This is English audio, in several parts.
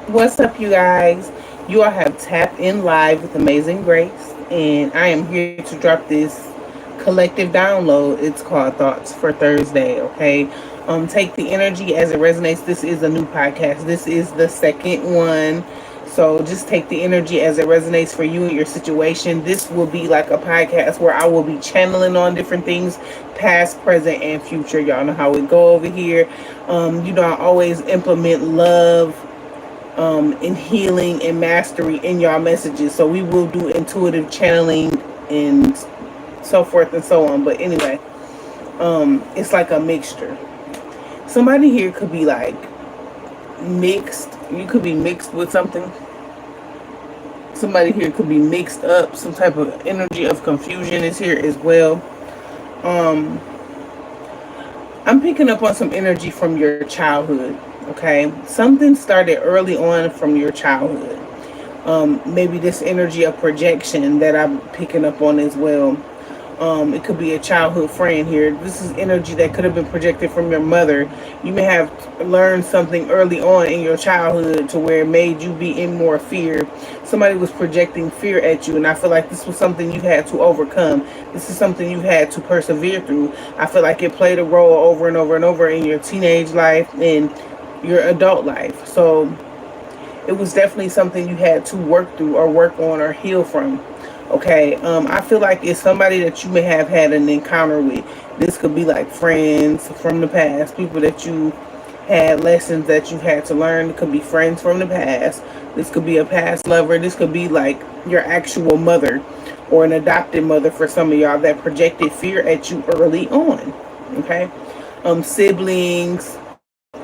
What's up, you guys? You all have tapped in live with Amazing Grace, and I am here to drop this collective download. It's called Thoughts for Thursday. Okay, take the energy as it resonates. This is a new podcast. This is the second one, so just take the energy as it resonates for you and your situation. This will be like a podcast where I will be channeling on different things, past, present, and future. Y'all know how we go over here. I always implement love in healing and mastery in y'all messages. So we will do intuitive channeling and so forth and so on. But anyway, it's like a mixture. Somebody here could be like mixed. You could be mixed with something. Somebody here could be mixed up. Some type of energy of confusion is here as well. Um, I'm picking up on some energy from your childhood. Okay, something started early on from your childhood. Maybe this energy of projection that I'm picking up on as well. It could be a childhood friend here. This is energy that could have been projected from your mother. You may have learned something early on in your childhood to where it made you be in more fear. Somebody was projecting fear at you, and I feel like this was something you had to overcome. This is something you had to persevere through. I feel like it played a role over and over and over in your teenage life and your adult life. So it was definitely something you had to work through or work on or heal from. Okay, I feel like it's somebody that you may have had an encounter with. This could be like friends from the past, people that you had lessons that you had to learn. It could be friends from the past. This could be a past lover. This could be like your actual mother or an adopted mother for some of y'all that projected fear at you early on. Okay, siblings,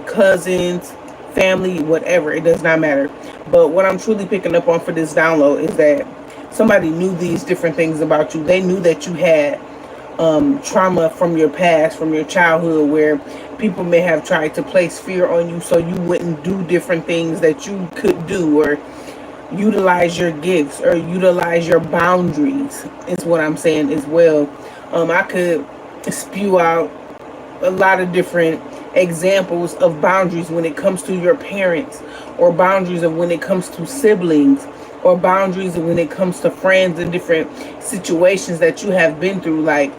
cousins, family, whatever. It does not matter. But what I'm truly picking up on for this download is that somebody knew these different things about you. They knew that you had trauma from your past, from your childhood, where people may have tried to place fear on you so you wouldn't do different things that you could do, or utilize your gifts, or utilize your boundaries, is what I'm saying as well. I could spew out a lot of different examples of boundaries when it comes to your parents, or boundaries of when it comes to siblings, or boundaries of when it comes to friends and different situations that you have been through. Like,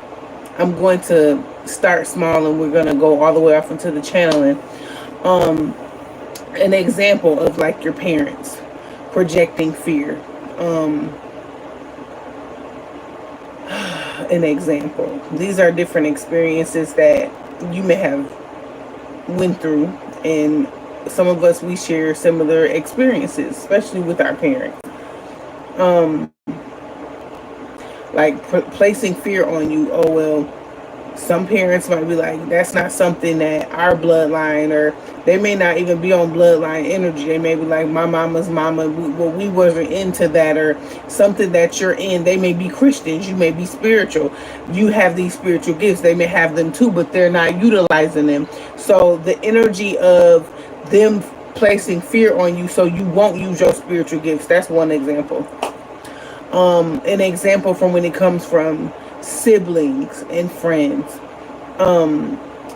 I'm going to start small and we're going to go all the way off into the channeling. An example of like your parents projecting fear. An example. These are different experiences that you may have went through, and some of us, we share similar experiences, especially with our parents. um like placing fear on you. Oh well, some parents might be like, that's not something that our bloodline, or they may not even be on bloodline energy. They may be like, my mama's mama, we wasn't into that, or something that you're in. They may be Christians, you may be spiritual, you have these spiritual gifts, they may have them too, but they're not utilizing them. So the energy of them placing fear on you so you won't use your spiritual gifts, that's one example. An example from when it comes from siblings and friends,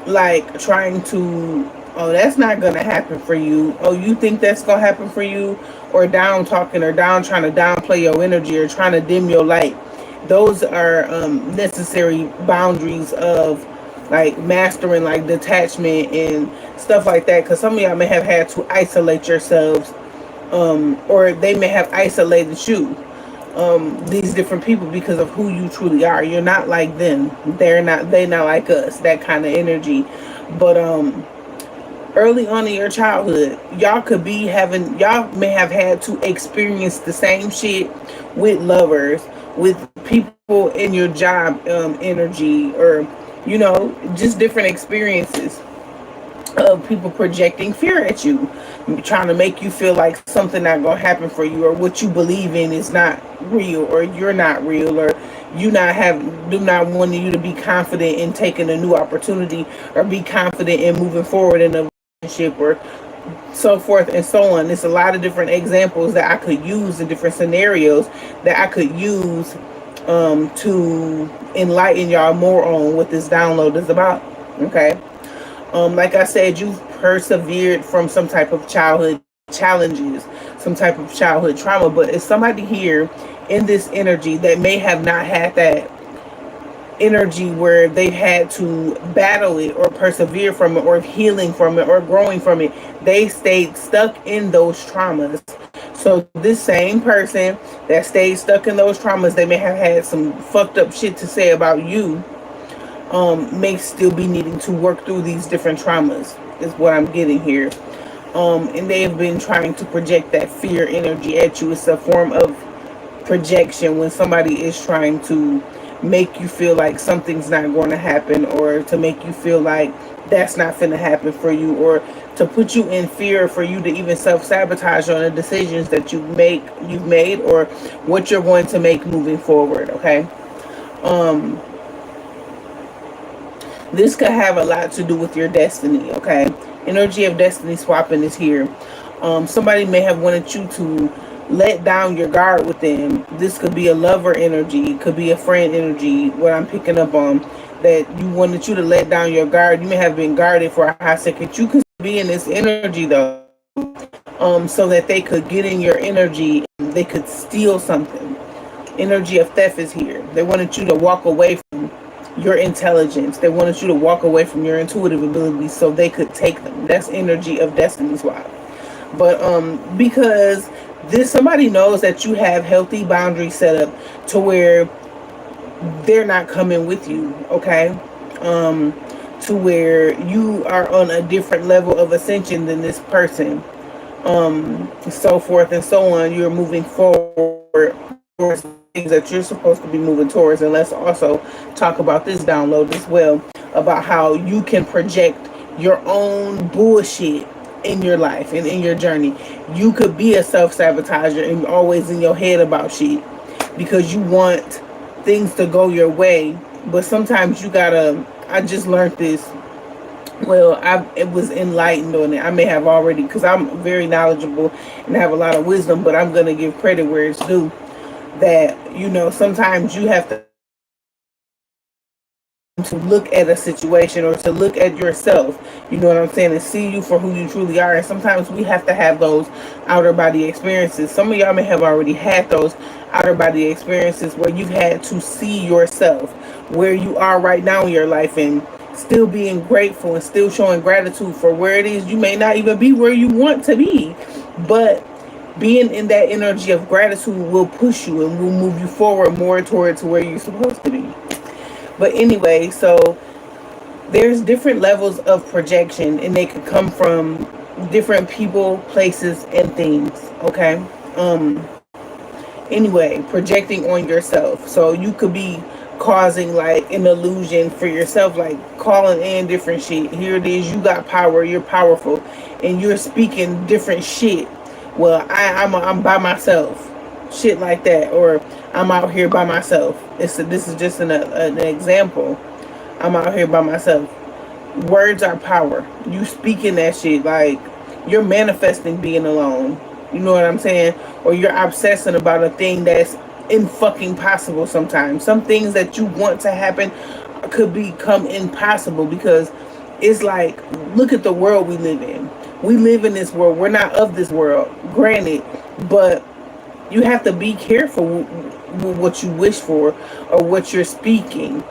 like trying to, oh, that's not gonna happen for you, oh, you think that's gonna happen for you, or down talking, or down trying to downplay your energy, or trying to dim your light. Those are necessary boundaries of like mastering, like detachment and stuff like that, because some of y'all may have had to isolate yourselves, or they may have isolated you, these different people, because of who you truly are. You're not like them, they not like us, that kind of energy. But early on in your childhood, y'all may have had to experience the same shit with lovers, with people in your job, energy, or just different experiences of people projecting fear at you, trying to make you feel like something not gonna happen for you, or what you believe in is not real, or you're not real, or you not have do not want you to be confident in taking a new opportunity, or be confident in moving forward in a relationship, or so forth and so on. There's a lot of different examples that I could use in different scenarios that I could use to enlighten y'all more on what this download is about. Okay. Like I said, you've persevered from some type of childhood challenges, some type of childhood trauma. But it's somebody here in this energy that may have not had that energy where they've had to battle it or persevere from it or healing from it or growing from it. They stayed stuck in those traumas. So this same person that stayed stuck in those traumas, they may have had some fucked up shit to say about you, may still be needing to work through these different traumas, is what I'm getting here. And they have been trying to project that fear energy at you. It's a form of projection when somebody is trying to make you feel like something's not going to happen, or to make you feel like that's not going to happen for you, or to put you in fear for you to even self-sabotage on the decisions that you've made, or what you're going to make moving forward. Okay. This could have a lot to do with your destiny. Okay. Energy of destiny swapping is here. Somebody may have wanted you to let down your guard with them. This could be a lover energy, it could be a friend energy, what I'm picking up on, that you wanted you to let down your guard. You may have been guarded for a hot second. You could be in this energy though, so that they could get in your energy and they could steal something. Energy of theft is here. They wanted you to walk away from your intelligence. They wanted you to walk away from your intuitive abilities so they could take them. That's energy of destiny swap. But because this, somebody knows that you have healthy boundaries set up to where they're not coming with you. Okay. To where you are on a different level of ascension than this person, so forth and so on. You're moving forward towards things that you're supposed to be moving towards. And let's also talk about this download as well, about how you can project your own bullshit in your life and in your journey. You could be a self-sabotager and always in your head about shit because you want things to go your way. But sometimes you gotta, I just learned this, well, it was enlightened on it. I may have already, because I'm very knowledgeable and have a lot of wisdom, but I'm going to give credit where it's due. That, sometimes you have to look at a situation or to look at yourself, you know what I'm saying, and see you for who you truly are. And sometimes we have to have those outer body experiences. Some of y'all may have already had those outer body experiences where you've had to see yourself where you are right now in your life, and still being grateful and still showing gratitude for where it is. You may not even be where you want to be, but being in that energy of gratitude will push you and will move you forward more towards where you're supposed to be. But anyway, so there's different levels of projection, and they could come from different people, places, and things. Okay. Anyway, projecting on yourself. So you could be causing like an illusion for yourself, like calling in different shit. Here it is, you got power, you're powerful, and you're speaking different shit. Well, I'm by myself, shit like that, or I'm out here by myself. This is just an example. I'm out here by myself. Words are power. You speaking that shit, like you're manifesting being alone. You know what I'm saying? Or you're obsessing about a thing that's in fucking possible sometimes. Some things that you want to happen could become impossible because it's like, look at the world we live in. We live in this world. We're not of this world, granted, but you have to be careful with what you wish for or what you're speaking.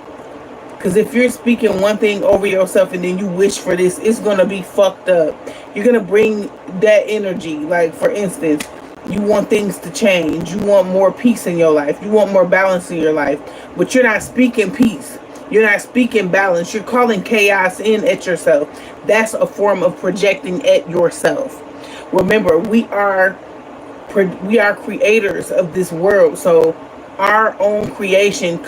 Because if you're speaking one thing over yourself and then you wish for this, it's going to be fucked up. You're going to bring that energy. Like, for instance, you want things to change. You want more peace in your life. You want more balance in your life. But you're not speaking peace. You're not speaking balance. You're calling chaos in at yourself. That's a form of projecting at yourself. Remember, we are creators of this world. So our own creation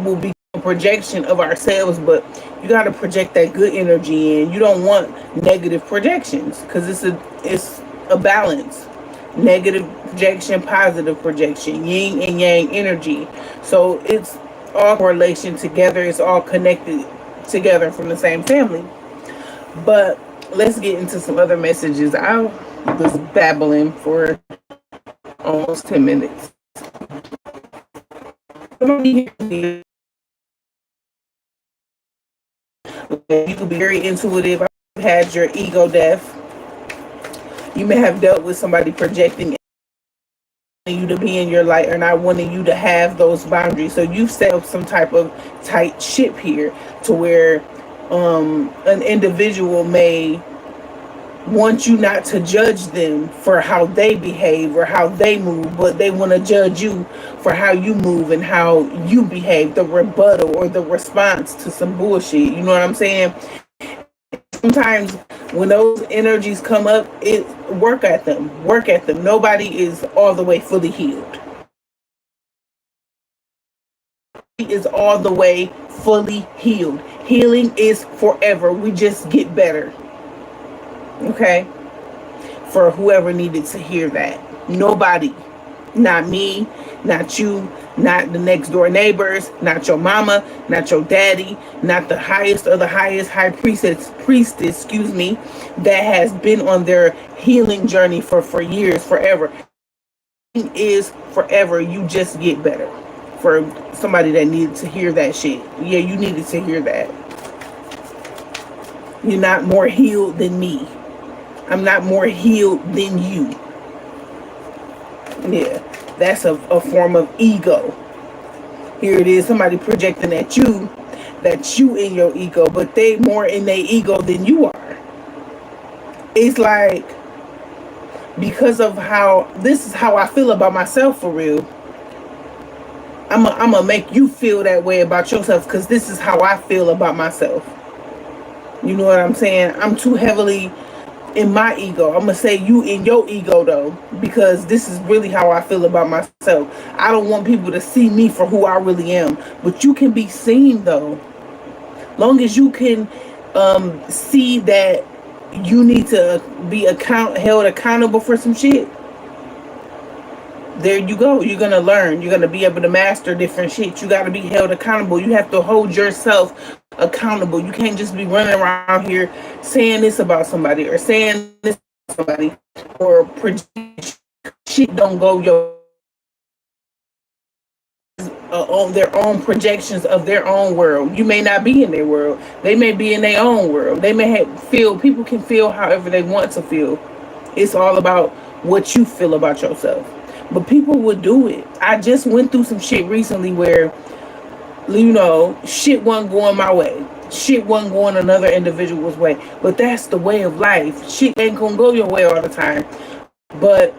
will be a projection of ourselves, but you got to project that good energy in. You don't want negative projections because it's a balance. Negative projection, positive projection, yin and yang energy. So it's all correlation together. It's all connected together from the same family. But let's get into some other messages. I was babbling for almost 10 minutes. You could be very intuitive. I've had your ego death. You may have dealt with somebody projecting you to be in your light or not wanting you to have those boundaries. So you've set up some type of tight ship here to where an individual may want you not to judge them for how they behave or how they move, but they want to judge you for how you move and how you behave, the rebuttal or the response to some bullshit. You know what I'm saying? Sometimes when those energies come up, it work at them. Work at them. Nobody is all the way fully healed. Is all the way fully healed. Healing is forever. We just get better. Okay? For whoever needed to hear that. Nobody. Not me, not you, not the next door neighbors, not your mama, not your daddy, not the highest of the highest high priestess, that has been on their healing journey for years, forever. It is forever. You just get better. For somebody that needed to hear that shit. Yeah, you needed to hear that. You're not more healed than me. I'm not more healed than you. Yeah, that's a form of ego. Here it is, somebody projecting at you that you in your ego, but they more in their ego than you are. It's like, because of how, this is how I feel about myself for real. I'm gonna make you feel that way about yourself, because this is how I feel about myself. You know what I'm saying? I'm too heavily in my ego. I'm gonna say you in your ego though, because this is really how I feel about myself. I don't want people to see me for who I really am, but you can be seen though. Long as you can see that you need to be held accountable for some shit. There you go. You're gonna learn. You're gonna be able to master different shit. You gotta be held accountable. You have to hold yourself accountable. You can't just be running around here saying this about somebody or saying this about somebody or shit don't go your on their own projections of their own world. You may not be in their world. They may be in their own world. They may feel, people can feel however they want to feel. It's all about what you feel about yourself. But people would do it. I just went through some shit recently where, you know, shit wasn't going my way. Shit wasn't going another individual's way. But that's the way of life. Shit ain't gonna go your way all the time. But,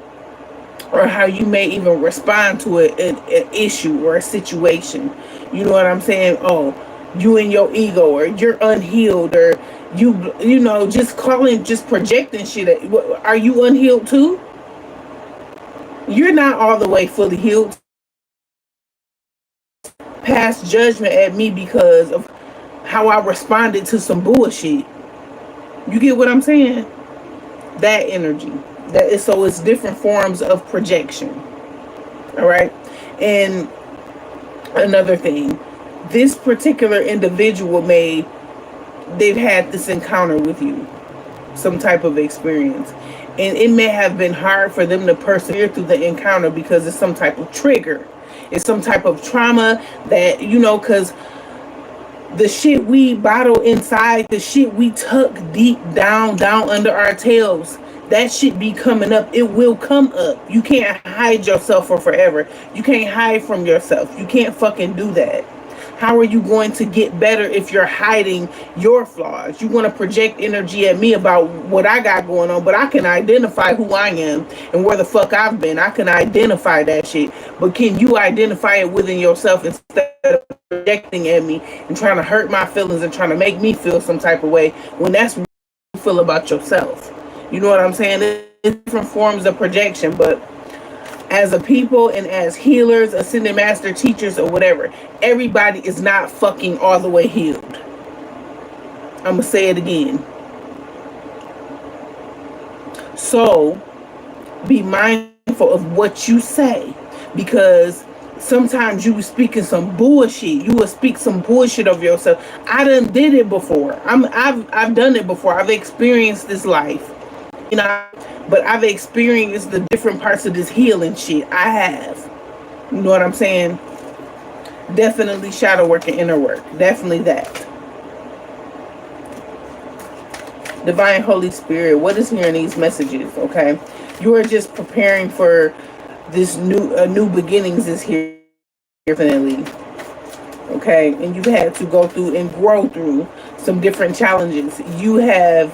or how you may even respond to an issue or a situation. You know what I'm saying? Oh, you in your ego, or you're unhealed, or you know, just projecting shit. Are you unhealed too? You're not all the way fully healed. Pass judgment at me because of how I responded to some bullshit. You get what I'm saying? That energy. So it's different forms of projection. All right. And another thing, this particular individual they've had this encounter with you, some type of experience. And it may have been hard for them to persevere through the encounter because it's some type of trigger. It's some type of trauma that, you know, because the shit we bottle inside, the shit we tuck deep down under our tails, that shit be coming up. It will come up. You can't hide yourself for forever. You can't hide from yourself. You can't fucking do that. How are you going to get better if you're hiding your flaws? You want to project energy at me about what I got going on, but I can identify who I am and where the fuck I've been. I can identify that shit. But can you identify it within yourself instead of projecting at me and trying to hurt my feelings and trying to make me feel some type of way when that's what you feel about yourself? You know what I'm saying? There's different forms of projection, but as a people and as healers, ascended master teachers, or whatever, everybody is not fucking all the way healed. I'm gonna say it again. So be mindful of what you say, because sometimes you were speaking some bullshit. You will speak some bullshit of yourself. I done did it before. I've done it before. I've experienced this life. You know, but I've experienced the different parts of this healing shit. I have. You know what I'm saying? Definitely shadow work and inner work. Definitely that. Divine Holy Spirit, what is here in these messages? Okay, you are just preparing for this new beginnings is here definitely. Okay, and you've had to go through and grow through some different challenges. You have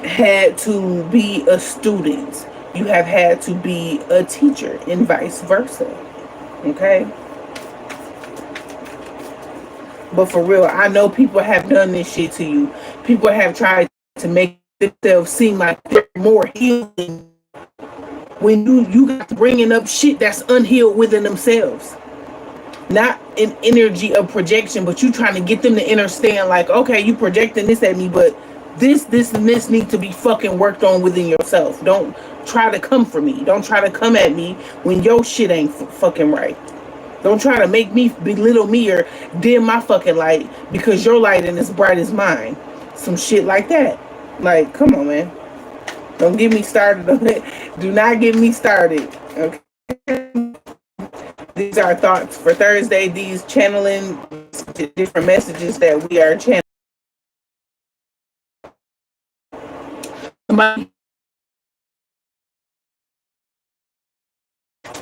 had to be a student. You have had to be a teacher, and vice versa. Okay, but for real, I know people have done this shit to you. People have tried to make themselves seem like they're more healing when you got bringing up shit that's unhealed within themselves. Not an energy of projection, but you trying to get them to understand, like, okay, you projecting this at me, but and this need to be fucking worked on within yourself. Don't try to come for me. Don't try to come at me when your shit ain't fucking right. Don't try to make me belittle me or dim my fucking light because your light ain't as bright as mine. Some shit like that. Like, come on, man. Don't get me started on it. Do not get me started. Okay. These are thoughts for Thursday. These channeling different messages that we are channeling. Somebody,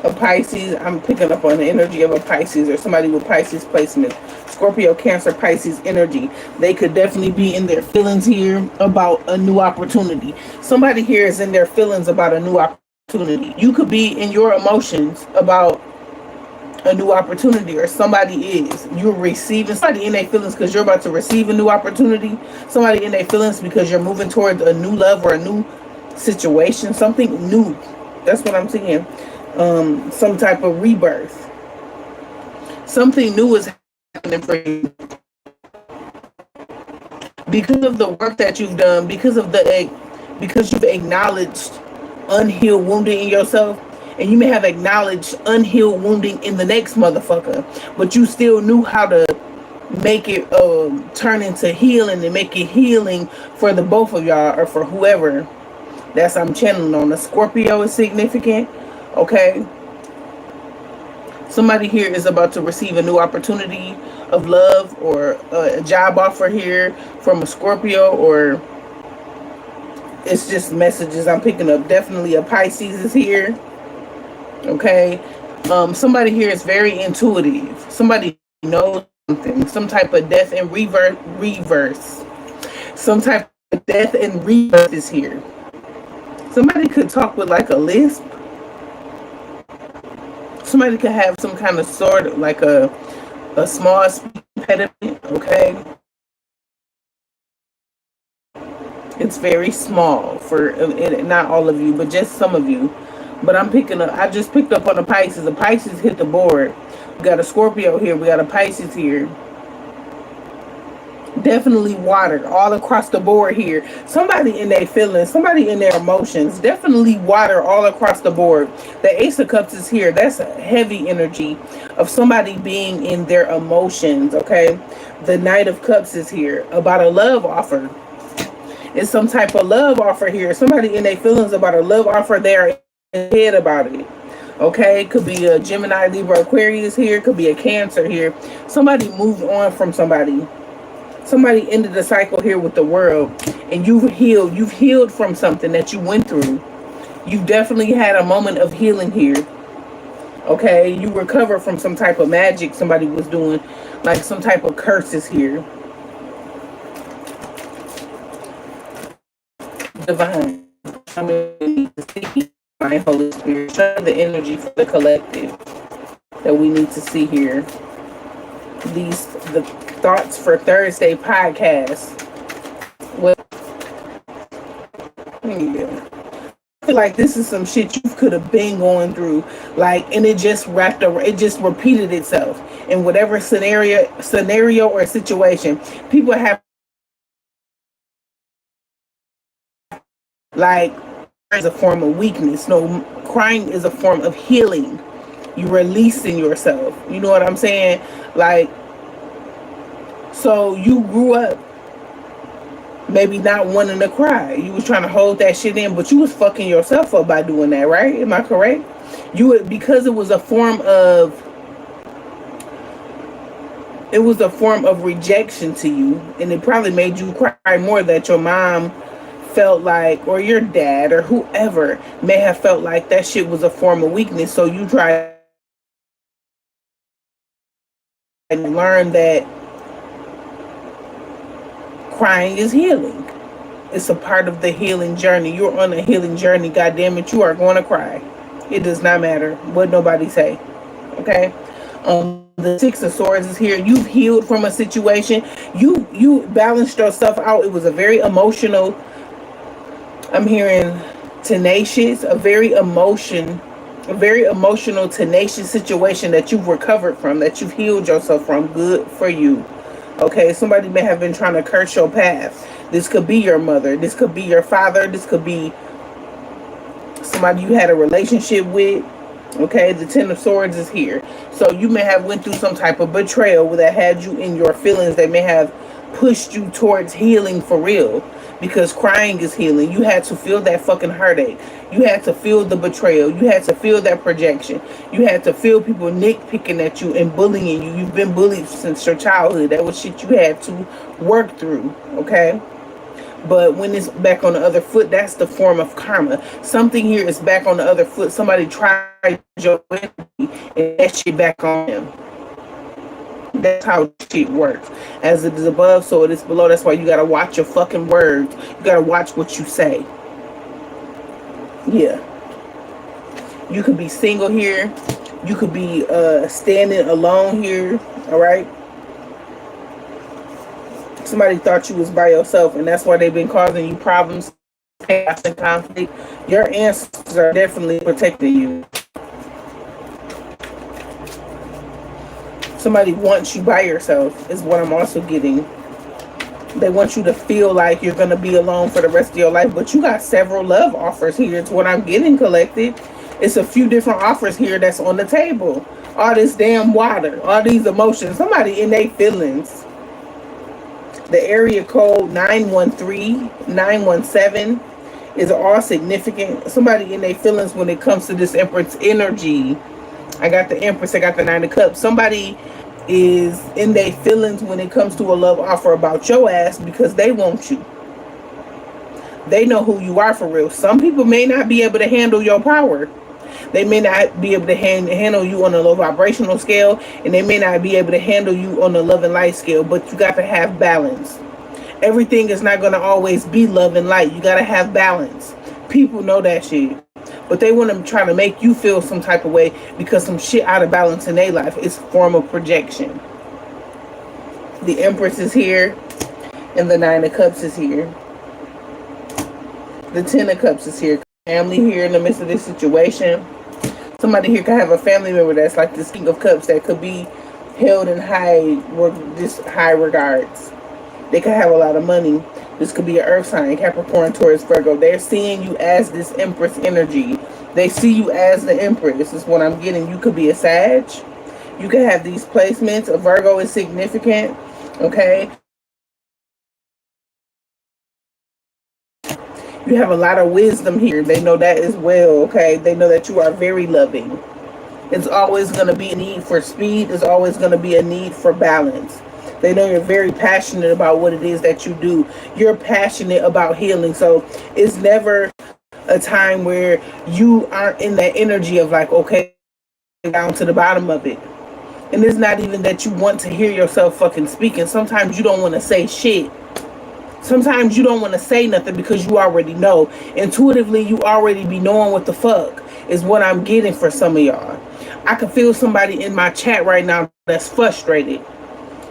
a Pisces, I'm picking up on the energy of a Pisces or somebody with Pisces placement. Scorpio, Cancer, Pisces energy. They could definitely be in their feelings here about a new opportunity. Somebody here is in their feelings about a new opportunity. You could be in your emotions about a new opportunity, or somebody is. You're receiving somebody in their feelings because you're about to receive a new opportunity. Somebody in their feelings because you're moving towards a new love or a new situation, something new. That's what I'm seeing. Some type of rebirth. Something new is happening for you because of the work that you've done, because you've acknowledged unhealed wounding in yourself, and you may have acknowledged unhealed wounding in the next motherfucker, but you still knew how to make it turn into healing and make it healing for the both of y'all or for whoever. That's I'm channeling on. The Scorpio is significant. Okay, somebody here is about to receive a new opportunity of love or a job offer here from a Scorpio, or it's just messages I'm picking up. Definitely a Pisces is here. Okay, somebody here is very intuitive. Somebody knows something. Some type of death and reverse. Some type of death and rebirth is here. Somebody could talk with like a lisp. Somebody could have some kind of sort of like a small speech impediment. Okay, it's very small for not all of you, but just some of you. But I'm picking up. I just picked up on the Pisces. The Pisces hit the board. We got a Scorpio here. We got a Pisces here. Definitely water all across the board here. Somebody in their feelings, somebody in their emotions. Definitely water all across the board. The Ace of Cups is here. That's a heavy energy of somebody being in their emotions. Okay. The Knight of Cups is here about a love offer. It's some type of love offer here. Somebody in their feelings about a love offer. They're in head about it. Okay, could be a Gemini, Libra, Aquarius here. Could be a Cancer here. Somebody moved on from somebody. Somebody ended the cycle here with the world, and you've healed. You've healed from something that you went through. You've definitely had a moment of healing here. Okay, you recovered from some type of magic somebody was doing, like some type of curses here. Divine. Divine Holy Spirit. Show the energy for the collective that we need to see here. The Thoughts for Thursday podcast. Well, yeah. I feel like this is some shit you could have been going through, like, and it just it just repeated itself in whatever scenario or situation. People have, like, is a form of weakness. No, crying is a form of healing. You releasing yourself. You know what I'm saying? Like, so you grew up maybe not wanting to cry. You was trying to hold that shit in, but you was fucking yourself up by doing that, right? Am I correct? You would, because it was a form of it was a form of rejection to you, and it probably made you cry more that your mom felt like, or your dad or whoever may have felt like that shit was a form of weakness. So you try to learn that crying is healing. It's a part of the healing journey. You're on a healing journey. God damn it, you are going to cry. It does not matter what nobody say. Okay. The Six of Swords is here. You've healed from a situation. You balanced yourself out. It was a very emotional. I'm hearing tenacious. A very emotional, tenacious situation that you've recovered from, that you've healed yourself from. Good for you. Okay, somebody may have been trying to curse your path. This could be your mother. This could be your father. This could be somebody you had a relationship with. Okay, the Ten of Swords is here. So you may have went through some type of betrayal that had you in your feelings, that may have pushed you towards healing for real. Because crying is healing. You had to feel that fucking heartache. You had to feel the betrayal. You had to feel that projection. You had to feel people nitpicking at you and bullying you. You've been bullied since your childhood. That was shit you had to work through. Okay? But when it's back on the other foot, that's the form of karma. Something here is back on the other foot. Somebody tried your energy and that shit back on them. That's how shit works. As it is above, so it is below. That's why you gotta watch your fucking words. You gotta watch what you say. Yeah. You could be single here. You could be standing alone here. Alright? Somebody thought you was by yourself, and that's why they've been causing you problems, chaos, and conflict. Your ancestors are definitely protecting you. Somebody wants you by yourself is what I'm also getting. They want you to feel like you're going to be alone for the rest of your life. But you got several love offers here. It's what I'm getting collected. It's a few different offers here that's on the table. All this damn water. All these emotions. Somebody in their feelings. The area code 913, 917 is all significant. Somebody in their feelings when it comes to this Empress energy. I got the Empress, I got the Nine of Cups. Somebody is in their feelings when it comes to a love offer about your ass because they want you. They know who you are for real. Some people may not be able to handle your power. They may not be able to handle you on a low vibrational scale, and they may not be able to handle you on the love and light scale, but you got to have balance. Everything is not going to always be love and light. You got to have balance. People know that shit. But they want to try to make you feel some type of way because some shit out of balance in their life. It's a form of projection. The Empress is here. And the Nine of Cups is here. The Ten of Cups is here. Family here in the midst of this situation. Somebody here could have a family member that's like this King of Cups that could be held in high regards. They could have a lot of money. This could be an earth sign, Capricorn, Taurus, Virgo. They're seeing you as this Empress energy. They see you as the Empress. This is what I'm getting. You could be a Sag. You could have these placements. A Virgo is significant. Okay. You have a lot of wisdom here. They know that as well. Okay. They know that you are very loving. It's always going to be a need for speed. There's always going to be a need for balance. They know you're very passionate about what it is that you do. You're passionate about healing. So it's never a time where you aren't in that energy of like, okay, down to the bottom of it. And it's not even that you want to hear yourself fucking speaking. Sometimes you don't want to say shit. Sometimes you don't want to say nothing because you already know. Intuitively, you already be knowing what the fuck is what I'm getting for some of y'all. I can feel somebody in my chat right now that's frustrated.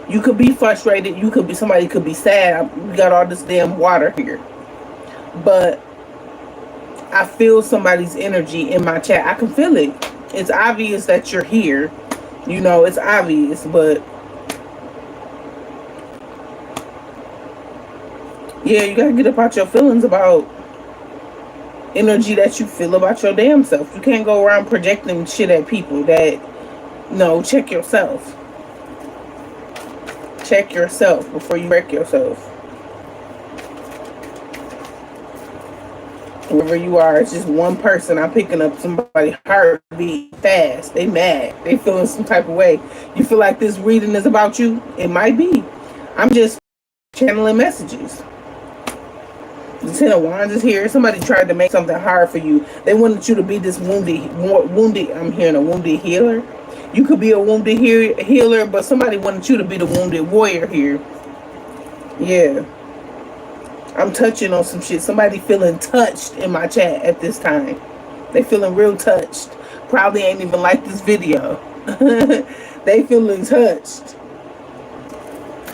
You could be frustrated. You could be, somebody could be sad. We got all this damn water here. But I feel somebody's energy in my chat. I can feel it. It's obvious that you're here. You know, it's obvious, but yeah, you gotta get about your feelings about energy that you feel about your damn self. You can't go around projecting shit at people that, no, check yourself. Check yourself before you wreck yourself. Wherever you are, it's just one person. I'm picking up somebody's heartbeat fast. They mad. They feeling some type of way. You feel like this reading is about you? It might be. I'm just channeling messages. The Ten of Wands is here. Somebody tried to make something hard for you. They wanted you to be this wounded. I'm hearing a wounded healer. You could be a wounded healer, but somebody wanted you to be the wounded warrior here. Yeah. I'm touching on some shit. Somebody feeling touched in my chat at this time. They feeling real touched. Probably ain't even like this video. They feeling touched.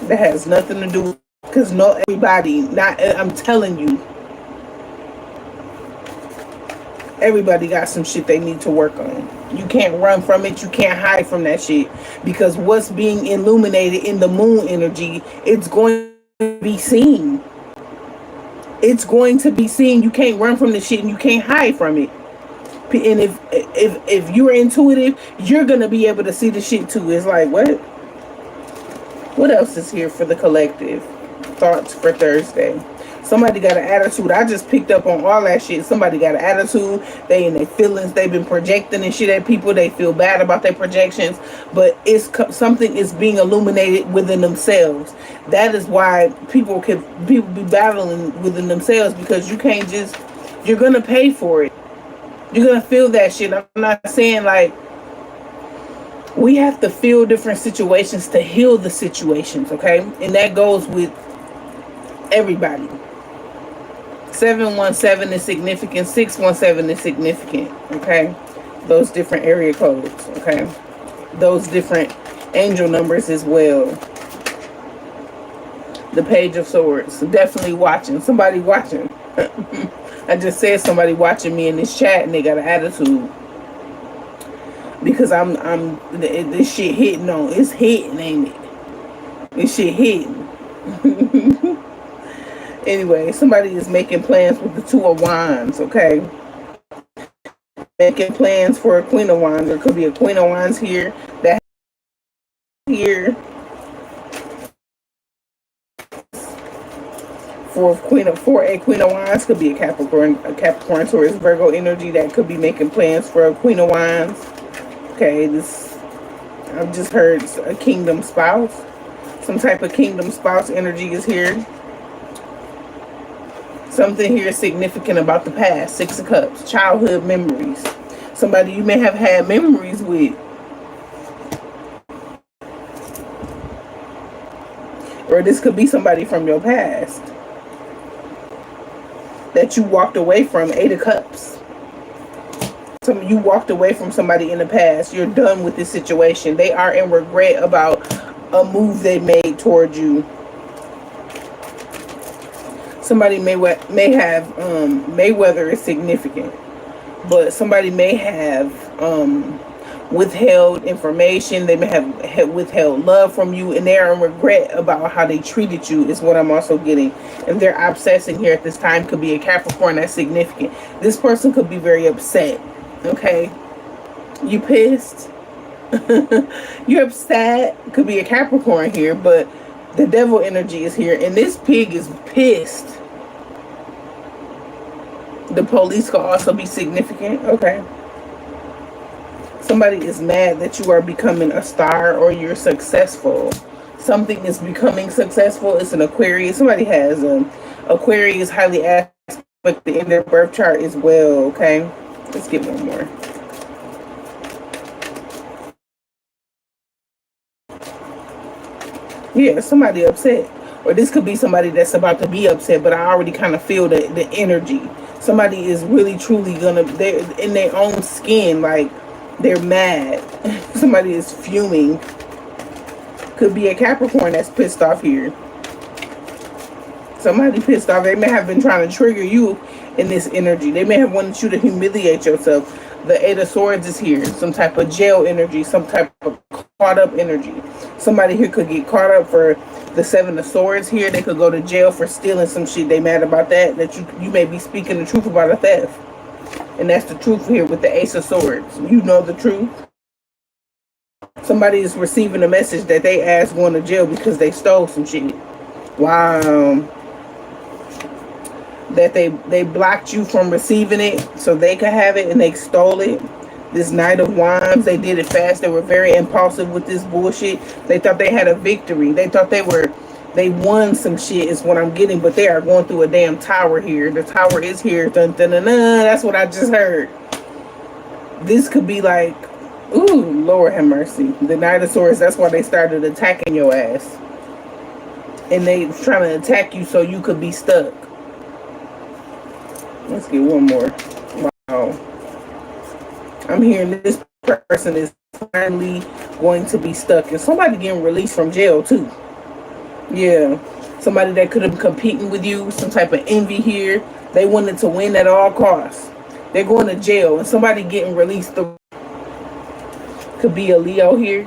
That has nothing to do with, because not everybody, I'm telling you, everybody got some shit they need to work on. You can't run from it. You can't hide from that shit, because what's being illuminated in the moon energy, it's going to be seen. It's going to be seen. You can't run from the shit and you can't hide from it. And if you're intuitive, you're gonna be able to see the shit too. It's like, what else is here for the collective? Thoughts for Thursday. Somebody got an attitude. I just picked up on all that shit. Somebody got an attitude. They in their feelings. They've been projecting and shit at people. They feel bad about their projections. But it's something is being illuminated within themselves. That is why people be battling within themselves, because you can't just, you're going to pay for it. You're going to feel that shit. I'm not saying like, we have to feel different situations to heal the situations, okay? And that goes with everybody. 717 is significant. 617 is significant, okay? Those different area codes, okay? Those different angel numbers as well. The Page of Swords. Definitely watching. Somebody watching. I just said somebody watching me in this chat and they got an attitude. Because this shit hitting on. It's hitting, ain't it? This shit hitting. Anyway, somebody is making plans with the Two of Wands, okay? Making plans for a Queen of Wands. There could be a Queen of Wands here. That here. For a Queen of Wands could be a Capricorn, Taurus, Virgo energy that could be making plans for a Queen of Wands. Okay, I've just heard a kingdom spouse. Some type of kingdom spouse energy is here. Something here significant about the past. Six of Cups. Childhood memories. Somebody you may have had memories with. Or this could be somebody from your past that you walked away from. Eight of Cups. You walked away from somebody in the past. You're done with this situation. They are in regret about a move they made towards you. Somebody may have Mayweather is significant, but somebody may have withheld information. They may have withheld love from you, and they are in regret about how they treated you, is what I'm also getting. And they're obsessing here at this time. Could be a Capricorn. That's significant. This person could be very upset. Okay, you pissed. You're upset. Could be a Capricorn here, but the devil energy is here, and this pig is pissed. The police could also be significant. Okay. Somebody is mad that you are becoming a star or you're successful. Something is becoming successful. It's an Aquarius. Somebody has Aquarius highly aspected in their birth chart as well. Okay. Let's get one more. Yeah, somebody upset. Or this could be somebody that's about to be upset, but I already kind of feel the energy. Somebody is really, truly they're in their own skin, like they're mad. Somebody is fuming. Could be a Capricorn that's pissed off here. Somebody pissed off. They may have been trying to trigger you in this energy. They may have wanted you to humiliate yourself. The Eight of Swords is here. Some type of jail energy. Some type of caught up energy. Somebody here could get caught up for the Seven of Swords here. They could go to jail for stealing some shit. They mad about that. That you may be speaking the truth about a theft. And that's the truth here with the Ace of Swords. You know the truth. Somebody is receiving a message that they asked going to jail because they stole some shit. Wow. that they blocked you from receiving it so they could have it, and they stole it. This Knight of Wands, they did it fast. They were very impulsive with this bullshit. They thought they had a victory. They thought they won some shit is what I'm getting, but they are going through a damn tower here. The tower is here. Dun, dun, dun, dun. That's what I just heard. This could be like, ooh, Lord have mercy. The Knight of Swords, that's why they started attacking your ass. And they trying to attack you so you could be stuck. Let's get one more. Wow. I'm hearing this person is finally going to be stuck. And somebody getting released from jail too. Yeah. Somebody that could have been competing with you. Some type of envy here. They wanted to win at all costs. They're going to jail. And somebody getting released. Could be a Leo here.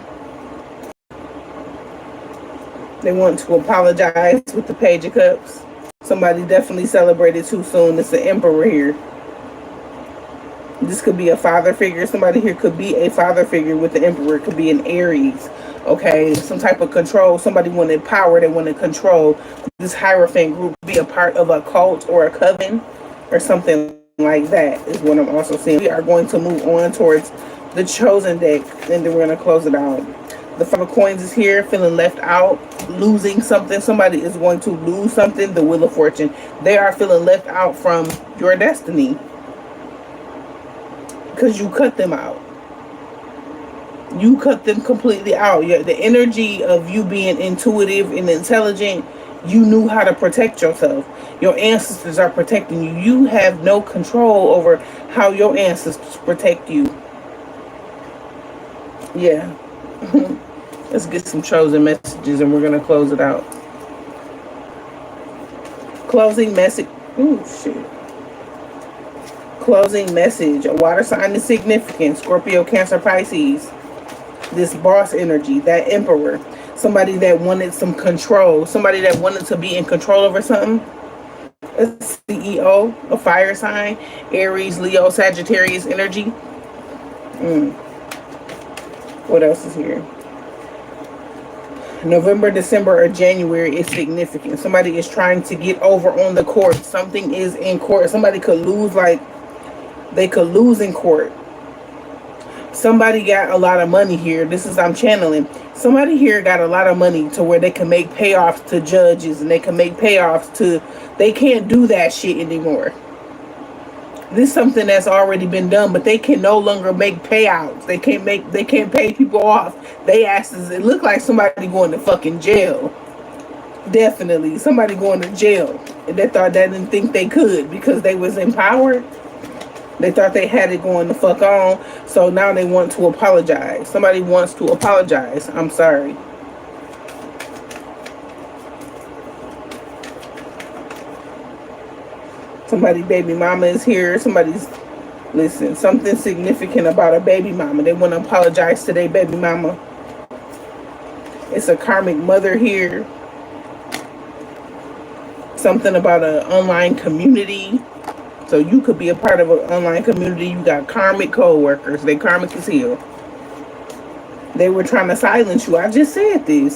They want to apologize with the Page of Cups. Somebody definitely celebrated too soon. It's the Emperor here. This could be a father figure. Somebody here could be a father figure with the Emperor. It could be an Aries. Okay, some type of control. Somebody wanted power. They wanted control. This Hierophant group could be a part of a cult or a coven or something like that is what I'm also seeing. We are going to move on towards the Chosen deck, and then we're going to close it out. The Five of Coins is here, feeling left out, losing something. Somebody is going to lose something. The Wheel of Fortune. They are feeling left out from your destiny because you cut them out. You cut them completely out. The energy of you being intuitive and intelligent, you knew how to protect yourself. Your ancestors are protecting you. You have no control over how your ancestors protect you. Yeah. Let's get some chosen messages and we're going to close it out. Closing message. Ooh, shit. Closing message. A water sign is significant. Scorpio, Cancer, Pisces. This boss energy. That Emperor. Somebody that wanted some control. Somebody that wanted to be in control over something. A CEO. A fire sign. Aries, Leo, Sagittarius energy. What else is here? November, December, or January is significant. Somebody is trying to get over on the court. Something is in court. Somebody could lose, like, they could lose in court. Somebody got a lot of money here. This is, I'm channeling. Somebody here got a lot of money to where they can make payoffs to judges and they can make payoffs to, they can't do that shit anymore. This is something that's already been done, but they can no longer make payouts. They can't pay people off. They asses, it look like somebody going to fucking jail. Definitely. Somebody going to jail. And they thought they didn't think they could because they was empowered. They thought they had it going the fuck on. So now they want to apologize. Somebody wants to apologize. I'm sorry. Somebody baby mama is here. Somebody's, listen, something significant about a baby mama. They want to apologize to their baby mama. It's a karmic mother here. Something about an online community. So you could be a part of an online community. You got karmic co-workers. They karmic as hell. They were trying to silence you. I just said this.